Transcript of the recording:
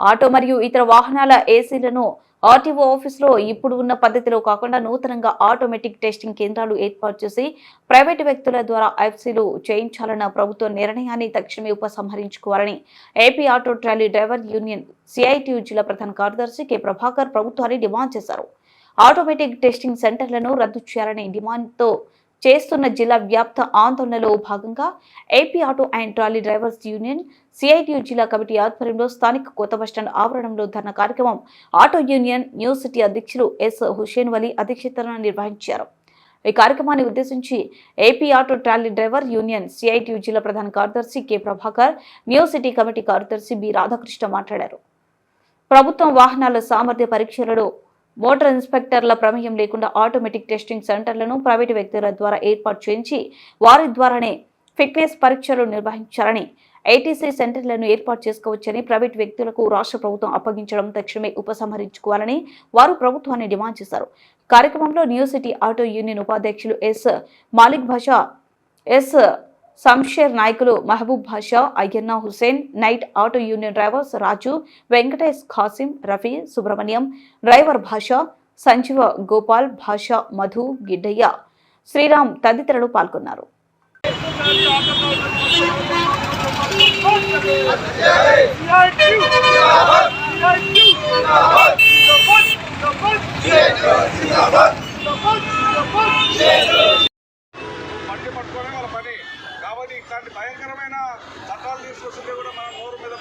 Auto మరియు ఇతర వాహనాల ఏసీలను ఆర్టీఓ ఆఫీసులో ఇప్పుడు ఉన్న పద్ధతిలో కాకుండా నూతనంగా ఆటోమేటిక్ టెస్టింగ్ కేంద్రాలు ఏర్పాటు చేసి ప్రైవేటు వ్యక్తుల ద్వారా ఎఫ్సీలు చేయించాలన్న ప్రభుత్వ నిర్ణయాన్ని తక్షణమే ఉపసంహరించుకోవాలని AP auto trolley driver union CITU జిల్లా ప్రధాన కార్యదర్శి కె ప్రభాకర్ ప్రభుత్వాన్ని డిమాండ్ చేశారు. ఆటోమేటిక్ టెస్టింగ్ సెంటర్లను రద్దు చేయాలనే డిమాండ్తో చేస్తున్న జిల్లా వ్యాప్త ఆందోళనలో భాగంగా AP auto and trolley drivers union CITU జిల్లా కమిటీ ఆధ్వర్యంలో స్థానిక కొత్త బస్టాండ్ ఆవరణంలో ధర్నా కార్యక్రమం ఆటో యూనియన్ న్యూ సిటీ అధ్యక్షులు ఎస్ హుషేన్ వలీ అధ్యక్షతన నిర్వహించారు. ఈ కార్యక్రమాన్ని ఉద్దేశించి AP auto trolley driver union CITU జిల్లా ప్రధాన కార్యదర్శి K Prabhakar, new city committee కార్యదర్శి బి రాధాకృష్ణ మాట్లాడారు. ప్రభుత్వం వాహనాల సామర్థ్య పరీక్షలలో మోటార్ ఇన్స్పెక్టర్ల ప్రమేయం లేకుండా ఆటోమేటిక్ టెస్టింగ్ సెంటర్లను ప్రైవేటు వ్యక్తుల ద్వారా ఏర్పాటు చేయించి వారి ద్వారానే ఫిట్నెస్ పరీక్షలు నిర్వహించాలని, ఏటీసీ సెంటర్లను ఏర్పాటు చేసుకోవచ్చని ప్రైవేటు వ్యక్తులకు రాష్ట్ర ప్రభుత్వం అప్పగించడం తక్షణమే ఉపసంహరించుకోవాలని వారు ప్రభుత్వాన్ని డిమాండ్ చేశారు. కార్యక్రమంలో న్యూ సిటీ ఆటో యూనియన్ ఉపాధ్యక్షులు ఎస్ మాలిక్ భాషా, ఎస్ సంషేర్ నాయకులు Mahaboob Basha, Ayyanna Hussain, night auto union drivers Raju, Venkatesh, Khasim, Rafi, Subrahmanyam, driver Basha, Sanjeeva, Gopal, భాషా, మధు, గిడ్డయ్య, శ్రీరామ్ తదితరులు పాల్గొన్నారు. కాబట్టి ఇట్లాంటి భయంకరమైన చట్టాలు తీసుకొస్తుంటే కూడా మనం నోరు మీద